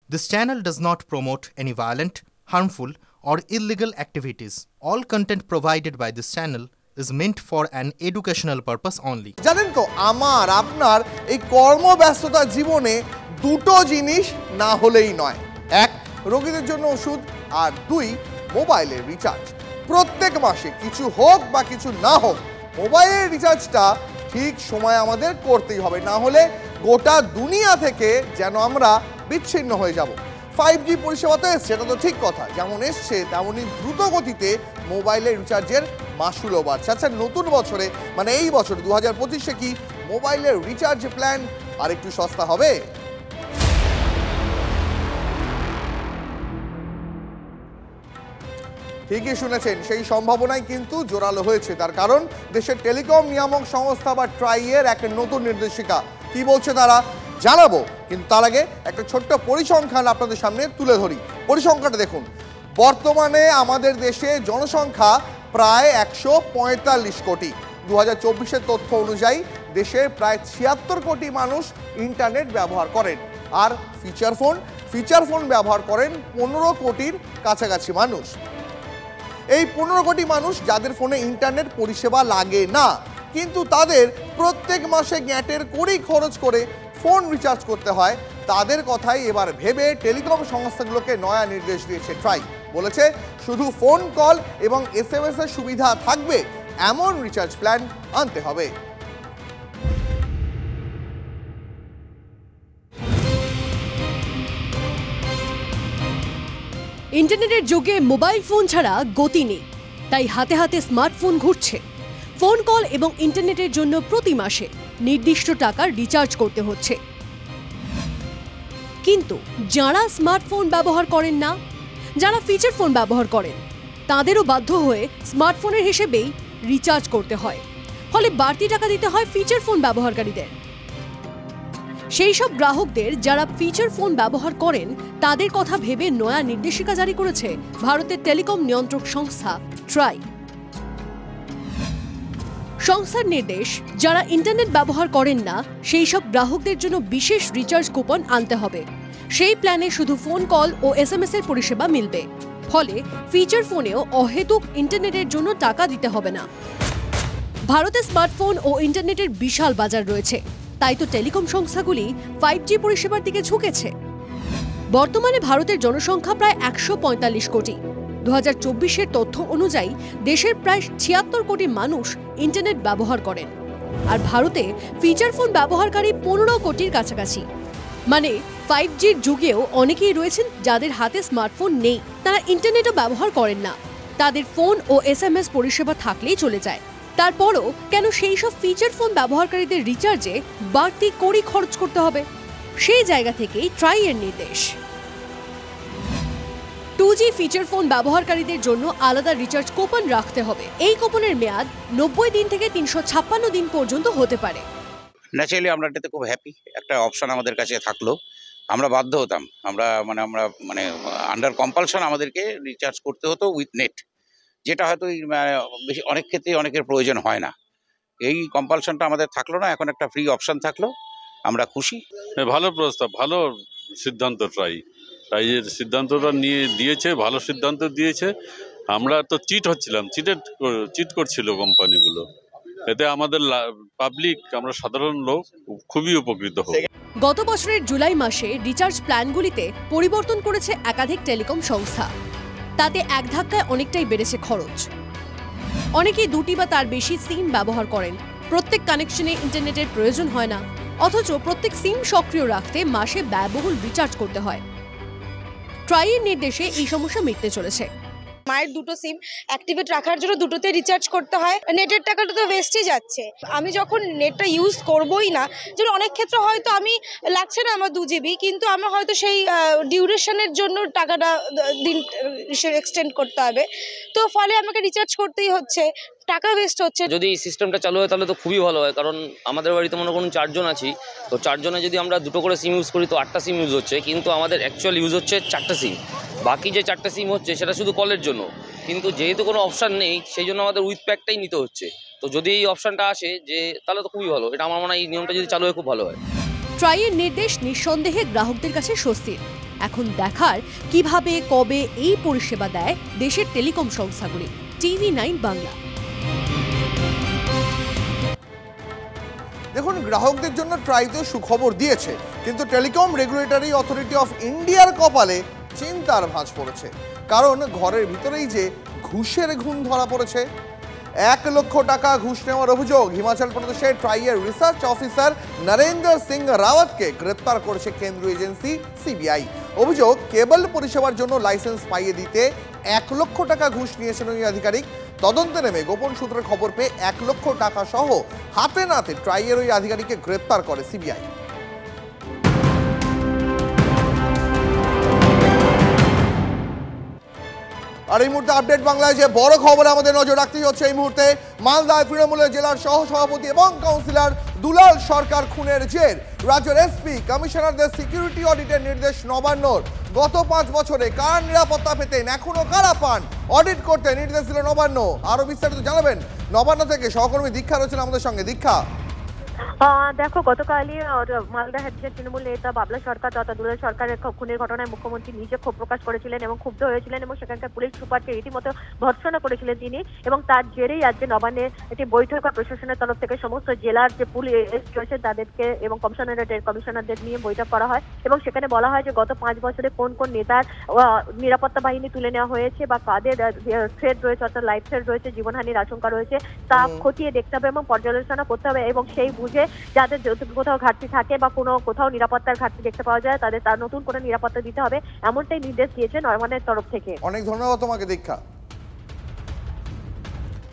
This channel does not promote any violent, harmful, or illegal activities. All content provided by this channel is meant for an educational purpose only. জানেন তো আমার আপনার এই কর্মব্যস্ততা জীবনে দুটো জিনিস না হলেই নয়। এক, রোগীদের জন্য ওষুধ, আর দুই, মোবাইলের রিচার্জ। প্রত্যেক মাসে কিছু হোক বা কিছু না হোক মোবাইলের রিচার্জটা ঠিক সময় আমাদের করতেই হবে, না হলে গোটা দুনিয়া থেকে যেন আমরা বিচ্ছিন্ন হয়ে যাব। 5G পরিষেবা তো এসছে, সেটা তো ঠিক কথা, যেমন এসছে তেমনই দ্রুত গতিতে মোবাইলের রিচার্জের মাসুলও বাড়ছে। আচ্ছা, নতুন বছরে মানে এই বছর 2025-এ কি মোবাইলের রিচার্জ প্ল্যান আর একটু সস্তা হবে? ঠিকই শুনেছেন, সেই সম্ভাবনাই কিন্তু জোরালো হয়েছে। তার কারণ দেশের টেলিকম নিয়ামক সংস্থা বা ট্রাই-এর এক নতুন নির্দেশিকা। কি বলছে তারা জানাবো, কিন্তু তার আগে একটা ছোট্ট পরিসংখ্যান আপনাদের সামনে তুলে ধরি। পরিসংখ্যানটা দেখুন। বর্তমানে আমাদের দেশে জনসংখ্যা প্রায় 145 কোটি। 2024-এর তথ্য অনুযায়ী দেশের প্রায় 76 কোটি মানুষ ইন্টারনেট ব্যবহার করেন, আর ফিচার ফোন ব্যবহার করেন 15 কোটির কাছাকাছি মানুষ। এই 15 কোটি মানুষ যাদের ফোনে ইন্টারনেট পরিষেবা লাগে না, কিন্তু তাদের প্রত্যেক মাসে গ্যাটের কড়ি খরচ করে ফোন রিচার্জ করতে হয়, তাদের কথাই এবার ভেবে টেলিকম সংস্থাগুলোকে নয়া নির্দেশ দিয়েছে ট্রাই। বলেছে শুধু ফোন কল এবং SMS এর সুবিধা থাকবে এমন রিচার্জ প্ল্যান আনতে হবে। ইন্টারনেটের যুগে মোবাইল ফোন ছাড়া গতি নেই, তাই হাতে হাতে স্মার্টফোন ঘুরছে। ফোন কল এবং ইন্টারনেটের জন্য প্রতি মাসে নির্দিষ্ট টাকার রিচার্জ করতে হচ্ছে। কিন্তু যারা স্মার্টফোন ব্যবহার করেন না, যারা ফিচার ফোন ব্যবহার করেন, তাদেরও বাধ্য হয়ে স্মার্টফোনের হিসেবেই রিচার্জ করতে হয়। ফলে বাড়তি টাকা দিতে হয় ফিচার ফোন ব্যবহারকারীদের। সেই সব গ্রাহকদের যারা ফিচার ফোন ব্যবহার করেন তাদের কথা ভেবে নয়া নির্দেশিকা জারি করেছে ভারতের টেলিকম নিয়ন্ত্রক সংস্থা ট্রাই। সংস্থার নির্দেশ, যারা ইন্টারনেট ব্যবহার করেন না সেই সব গ্রাহকদের জন্য বিশেষ রিচার্জ কুপন আনতে হবে। সেই প্ল্যানে শুধু ফোন কল ও SMS এর পরিষেবা মিলবে। ফলে ফিচার ফোনেও অহেতুক ইন্টারনেটের জন্য টাকা দিতে হবে না। ভারতে স্মার্টফোন ও ইন্টারনেটের বিশাল বাজার রয়েছে, তাই তো টেলিকম সংস্থাগুলি 5G পরিষেবার দিকে ঝুঁকেছে। বর্তমানে ভারতের জনসংখ্যা প্রায় 145 কোটি। 2024-এর তথ্য অনুযায়ী দেশের প্রায় 76 কোটি মানুষ ইন্টারনেট ব্যবহার করেন, আর ভারতে ফিচার ফোন ব্যবহারকারী 15 কোটির কাছাকাছি। মানে 5Gর যুগেও অনেকেই রয়েছেন যাদের হাতে স্মার্টফোন নেই, তারা ইন্টারনেটও ব্যবহার করেন না, তাদের ফোন ও SMS পরিষেবা থাকলেই চলে যায়। তারপরও কেন সেই সব ফিচার ফোন ব্যবহারকারীদের রিচার্জে বাড়তি কড়ি খরচ করতে হবে? সেই জায়গা থেকেই ট্রাই-এর নির্দেশ। 2G ফিচার ফোন ব্যবহারকারীদের জন্য আলাদা রিচার্জ কুপন রাখতে হবে। এই কুপনের মেয়াদ 90 দিন থেকে 356 দিন পর্যন্ত হতে পারে। ন্যাচারালি আমরা এটাতে খুব হ্যাপি। একটা অপশন আমাদের কাছে থাকলো, আমরা বাধ্য হতাম, আমরা আন্ডার কম্পালশন আমাদেরকে রিচার্জ করতে হতো উইথ নেট, যেটা হয়তো বেশি অনেক ক্ষেত্রে অনেকের প্রয়োজন হয় না। এই কম্পালশনটা আমাদের থাকলো না, এখন একটা ফ্রি অপশন থাকলো, আমরা খুশি। ভালো প্রস্তাব, ভালো সিদ্ধান্ত। ট্রাইয়ের সিদ্ধান্তটা নিয়ে দিয়েছে, ভালো সিদ্ধান্ত দিয়েছে। আমরা তো চিট করছিল কোম্পানিগুলো, এতে আমাদের পাবলিক, আমরা সাধারণ লোক খুবই উপকৃত হব। গত বছরের জুলাই মাসে রিচার্জ প্ল্যানগুলিতে পরিবর্তন করেছে একাধিক টেলিকম সংস্থা। তাতে এক ধাক্কায় অনেকটাই বেড়েছে খরচ। অনেকেই 2টি বা তার বেশি সিম ব্যবহার করেন। প্রত্যেক কানেকশনে ইন্টারনেটের প্রয়োজন হয় না, অথচ প্রত্যেক সিম সক্রিয় রাখতে মাসে ব্যয়বহুল রিচার্জ করতে হয়। ট্রাই-এর নির্দেশে এই সমস্যা মিটতে চলেছে। মায়ের দুটো সিম অ্যাক্টিভেট রাখার জন্য দুটোতে রিচার্জ করতে হয়, নেটের টাকাটা তো ওয়েস্টে যাচ্ছে। আমি যখন নেটটা ইউজ করবই না, যেন অনেক ক্ষেত্রে হয়তো আমি লাগছে না আমার 2 GB, কিন্তু আমার হয়তো সেই ডিউরেশনের জন্য টাকাটা দিন এক্সটেন্ড করতে হবে, তো ফলে আমাকে রিচার্জ করতেই হচ্ছে, টাকা ওয়েস্ট হচ্ছে। যদি এই সিস্টেমটা চালু হয় তাহলে তো খুবই ভালো হয়, কারণ আমাদের বাড়িতে মনে করুন 4 জন আছি, তো 4 জনে যদি আমরা দুটো করে সিম ইউজ করি তো 8টা সিম ইউজ হচ্ছে, কিন্তু আমাদের অ্যাকচুয়াল ইউজ হচ্ছে 4টা সিম। বাকি যে 4টা সিম হচ্ছে সেটা শুধু কলের জন্য, কিন্তু যেহেতু কোনো অপশান নেই সেই জন্য আমাদের উইথ প্যাকটাই নিতে হচ্ছে। তো যদি এই অপশানটা আসে যে তাহলে তো খুবই ভালো, এটা আমার মনে হয় এই নিয়মটা যদি চালু হয় খুব ভালো হয়। ট্রাই-এর নির্দেশ নিঃসন্দেহে গ্রাহকদের কাছে স্বস্তির। এখন দেখার কিভাবে কবে এই পরিষেবা দেয় দেশের টেলিকম সংস্থাগুলি। TV9 বাংলা। দেখুন, গ্রাহকদের জন্য ট্রাইতে সুখবর দিয়েছে, কিন্তু টেলিকম রেগুলেটরি অথরিটি অফ ইন্ডিয়ার কপালে চিন্তার ভাঁজ পড়েছে। কারণ ঘরের ভিতরেই যে ঘুষের ঘুণ ধরা পড়েছে। 1 লক্ষ টাকা ঘুষ নেওয়ার অভিযোগ হিমাচল প্রদেশের ট্রাইয়ের রিসার্চ অফিসার নরেন্দ্র সিং রাওয়াতকে গ্রেপ্তার করেছে কেন্দ্রীয় এজেন্সি CBI। অভিযোগ, কেবল পরিষেবার জন্য লাইসেন্স পাইয়ে দিতে 1 লক্ষ টাকা ঘুষ নিয়েছেন ওই আধিকারিক। তদন্তে নেমে গোপন সূত্রের খবর পেয়ে 1 লক্ষ টাকা সহ হাতে নাতে ট্রাইয়ের ওই আধিকারিককে গ্রেপ্তার করে CBI। আর এই মুহূর্তে আপডেট বাংলায় যে বড় খবরে আমাদের নজর রাখতেই হচ্ছে, এই মুহূর্তে মালদায় তৃণমূলের জেলার সহসভাপতি এবং কাউন্সিলর দুলাল সরকার খুনের জের। রাজ্যের এসপি কমিশনারদের সিকিউরিটি অডিটের নির্দেশ নবান্নর। গত 5 বছরে কার নিরাপত্তা পেতেন, এখনো কারা পান, অডিট করতে নির্দেশ দিল নবান্ন। আরো বিস্তারিত জানাবেন নবান্ন থেকে সহকর্মী দীক্ষা রয়েছেন আমাদের সঙ্গে। দীক্ষা, দেখো, গতকালই মালদা হেডসের তৃণমূল নেতা বাবলা সরকার তথা দুলাল সরকারের খুনের ঘটনায় মুখ্যমন্ত্রী নিজে ক্ষোভ প্রকাশ করেছিলেন এবং ক্ষুব্ধ হয়েছিলেন এবং সেখানকার পুলিশ সুপারকে রীতিমতো ভর্ৎসনা করেছিলেন তিনি। এবং তার জেরেই আজকে নবান্নে একটি বৈঠক প্রশাসনের তরফ থেকে সমস্ত জেলার যে পুলিশ রয়েছে তাদেরকে এবং কমিশনারদের নিয়ে বৈঠক করা হয় এবং সেখানে বলা হয় যে গত 5 বছরে কোন কোন নেতার নিরাপত্তা বাহিনী তুলে নেওয়া হয়েছে বা কাদের থ্রেট রয়েছে, অর্থাৎ লাইফ থ্রেট রয়েছে, জীবনহানির আশঙ্কা রয়েছে, তা খতিয়ে দেখতে হবে এবং পর্যালোচনা করতে হবে এবং সেই বুঝে যাদের কোথাও ঘাটতি থাকে বা কোথাও নিরাপত্তার ঘাটতি দেখতে পাওয়া যায় তাদের তার নতুন করে নিরাপত্তা দিতে হবে, এমনটাই নির্দেশ দিয়েছে নবান্নের তরফ থেকে। অনেক ধন্যবাদ তোমাকে দীক্ষা।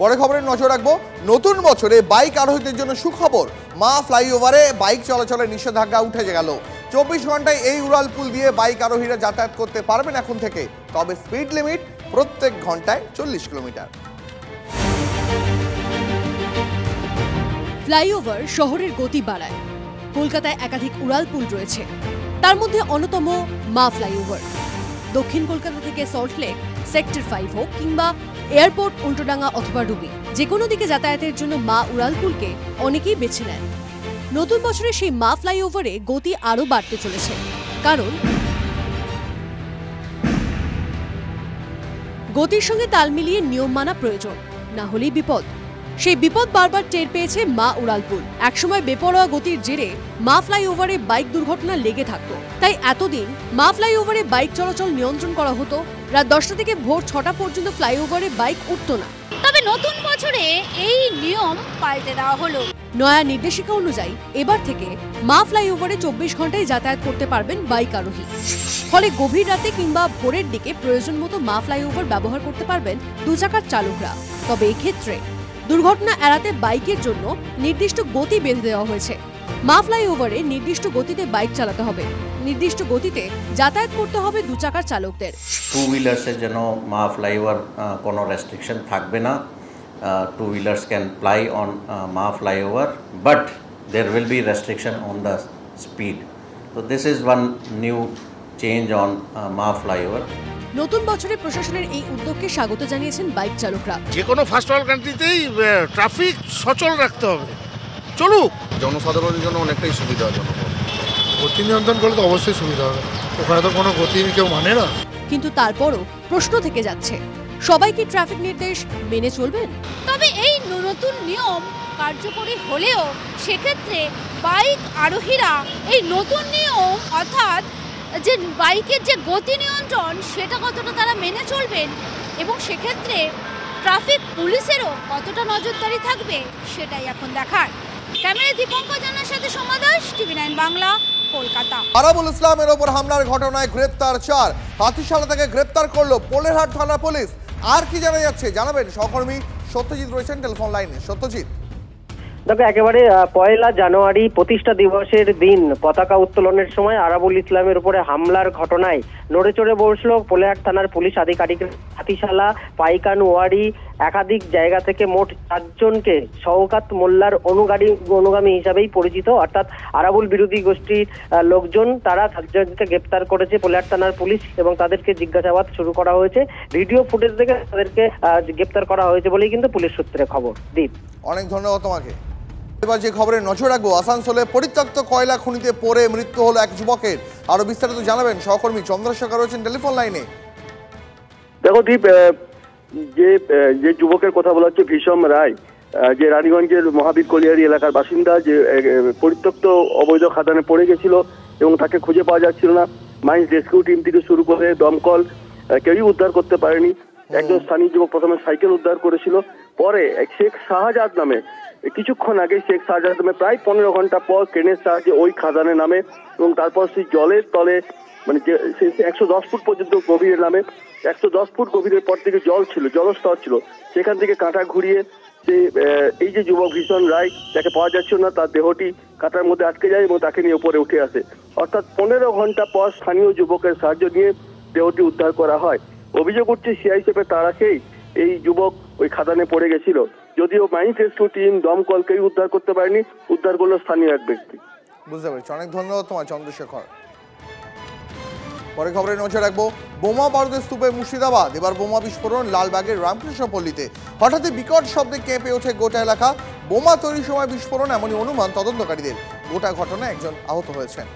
পরে খবরে নজর রাখবো, নতুন বছরে বাইক আরোহীদের জন্য সুখবর। মা ফ্লাইওভারে বাইক চলাচলের নিষেধাজ্ঞা উঠে গেল। 24 ঘন্টায় এই উড়ালপুল দিয়ে বাইক আরোহীরা যাতায়াত করতে পারবেন এখন থেকে। তবে স্পিড লিমিট প্রত্যেক ঘন্টায় 40 কিলোমিটার। ফ্লাইওভার শহরের গতি বাড়ায়। কলকাতায় একাধিক উড়ালপুল রয়েছে, তার মধ্যে অন্যতম মা ফ্লাইওভার। দক্ষিণ কলকাতা থেকে সল্টলেক, সেক্টর 5 হোক কিংবা এয়ারপোর্ট, উল্টোডাঙ্গা অথবা রুবি, যে কোনো দিকে যাতায়াতের জন্য মা উড়ালপুলকে অনেকেই বেছে নেন। নতুন বছরে সেই মা ফ্লাইওভারে গতি আরও বাড়তে চলেছে, কারণ গতির সঙ্গে তাল মিলিয়ে নিয়ম মানা প্রয়োজন, না হলেই বিপদ। সেই বিপদ বারবার টের পেয়েছে মা উড়ালপুল। একসময় বেপরোয়া গতির জেরে মা ফ্লাইওভারে বাইক দুর্ঘটনা লেগে থাকতো, তাই এতদিন মা ফ্লাইওভারে বাইক চলাচল নিয়ন্ত্রণ করা হতো। রাত 10টা থেকে ভোর 6টা পর্যন্ত ফ্লাইওভারে বাইক উঠতো না। তবে নতুন বছরে এই নিয়ম পাল্টে দেওয়া হলো। নয়া নির্দেশিকা অনুযায়ী এবার থেকে মা ফ্লাইওভারে 24 ঘন্টায় যাতায়াত করতে পারবেন বাইক আরোহী। ফলে গভীর রাতে কিংবা ভোরের দিকে প্রয়োজন মতো মা ফ্লাইওভার ব্যবহার করতে পারবেন 2 চাকার চালকরা। তবে এক্ষেত্রে দুর্ঘটনা এড়াতে বাইকের জন্য নির্দিষ্ট গতি বেঁধে দেওয়া হয়েছে। মা ফ্লাইওভারে নির্দিষ্ট গতিতে বাইক চালাতে হবে, নির্দিষ্ট গতিতে যাতায়াত করতে হবে 2 চাকার চালকদের। 2 হুইলার্সের জন্য মা ফ্লাইওভার কোনো রেস্ট্রিকশন থাকবে না। 2 wheelers can fly on Maa flyover, but there will be restriction on the speed. So this is one new change on Maa flyover. নতুন বছরে প্রশাসনের এই উদ্যোগকে স্বাগত জানিয়েছেন বাইক চালকরা। যে কোনো ফার্স্ট ওয়ার্ল্ড কান্ট্রিতেই ট্রাফিক সচল রাখতে হবে, চলুক। জনসাধারণের জন্য অনেকটাই সুবিধাজনক। গতি নিয়ন্ত্রণ করলে তো অবশ্যই সুবিধা হবে, ওখানে তো কোনো গতি কেউ মানে না। কিন্তু তারপরও প্রশ্ন থেকে যাচ্ছে, সবাই কি ট্রাফিক নির্দেশ মেনে চলবেন? তবে এই নতুন নিয়ম কার্যকরী হলেও সেক্ষেত্রে বাইক আরোহীরা এই নতুন নিয়ম অর্থাৎ যে বাইকের যে গতি নিয়ন্ত্রণ সেটা কতটা তারা মেনে চলবেন এবং সেক্ষেত্রে ট্রাফিক পুলিশেরও কতটা নজরদারি থাকবে সেটাই এখন দেখার। ক্যামেরায় দীপঙ্কর জানার সাথে সমাদাস, TV9 বাংলা, কলকাতা। আরাবুল ইসলামের ওপর হামলার ঘটনায় গ্রেপ্তার 4। হাতিশালা থেকে গ্রেপ্তার করলো পোলেরহাট থানা পুলিশ। আর কি জানা যাচ্ছে জানাবেন সহকর্মী সত্যজিৎ রয়েছেন টেলিফোন লাইনে। সত্যজিৎ, দেখো, একেবারে 1 জানুয়ারি প্রতিষ্ঠা দিবসের দিন পতাকা উত্তোলনের সময় আরাবুল ইসলামের উপরে হামলার ঘটনায় নড়ে চড়ে বসলো পোলেরহাট থানার পুলিশ আধিকারিক। হাতিশালা, পাইকান, ওয়ারি একাধিক জায়গা থেকে মোট 4 জনকে শওকাত মোল্লার অনুগামী হিসাবেই পরিচিত, অর্থাৎ আরাবুল বিরোধী গোষ্ঠীর লোকজন, তারা 4 জনকে গ্রেপ্তার করেছে পোলেরহাট থানার পুলিশ এবং তাদেরকে জিজ্ঞাসাবাদ শুরু করা হয়েছে। ভিডিও ফুটেজ থেকে তাদেরকে গ্রেপ্তার করা হয়েছে বলেই কিন্তু পুলিশ সূত্রে খবর। দীপ, অনেক ধন্যবাদ তোমাকে। এবার যে খবরে নজর রাখবো, আসানসোলে পরিত্যক্ত কয়লা খনিতে পড়ে মৃত্যু হলো এক যুবকের। আরো বিস্তারিত জানাবেন সহকর্মী চন্দ্রশেখর রয়েছেন টেলিফোন লাইনে। দেখো দীপ, যে যুবকের কথা বলা হচ্ছে ভীষম রায়, যে রানীগঞ্জের মহাবীর কলিয়ারি এলাকার বাসিন্দা, যে পরিত্যক্ত অবৈধ খাদানে পড়ে গেছিল এবং তাকে খুঁজে পাওয়া যাচ্ছিল না। মাইন্স রেস্কিউ টিম থেকে শুরু করে দমকল কেউই উদ্ধার করতে পারেনি। একজন স্থানীয় যুবক প্রথমে সাইকেল উদ্ধার করেছিল, পরে শেখ শাহজাদ নামে কিছুক্ষণ আগে শেখ শাহজাদ নামে প্রায় 15 ঘন্টা পর ট্রেনের সাহায্যে ওই খাদানে নামে এবং তারপর সেই জলের তলে মানে যে 110 ফুট পর্যন্ত গভীরে নামে। 110 ফুট গভীরের পর থেকে জল ছিল, জলস্তর ছিল, সেখান থেকে কাঁটা ঘুরিয়ে এই যে যুবক ভীষণ রায়, যাকে পাওয়া যাচ্ছিল না, তার দেহটি কাঁটার মধ্যে আটকে যায় এবং তাকে নিয়ে উপরে উঠে আসে। অর্থাৎ 15 ঘন্টা পর স্থানীয় যুবকের সাহায্য নিয়ে দেহটি উদ্ধার করা হয়। অভিযোগ উঠছে সিআইএসএফের তাড়াকেই এই যুবক ওই খাদানে পড়ে গেছিল, যদিও মাইন্স রেস্কিউ টিম দমকল কেউ উদ্ধার করতে পারেনি, উদ্ধার করলো স্থানীয় এক ব্যক্তি। বুঝতে পেরেছি, অনেক ধন্যবাদ তোমার চন্দ্রশেখর। পরে খবরে নজর রাখবো, বোমা বারুদের স্তূপে মুর্শিদাবাদ। এবার বোমা বিস্ফোরণ লালবাগের রামকৃষ্ণপল্লীতে। হঠাৎই বিকট শব্দে কেঁপে ওঠে গোটা এলাকা। বোমা তৈরির সময় বিস্ফোরণ এমনই অনুমান তদন্তকারীদের। গোটা ঘটনায় একজন আহত হয়েছেন।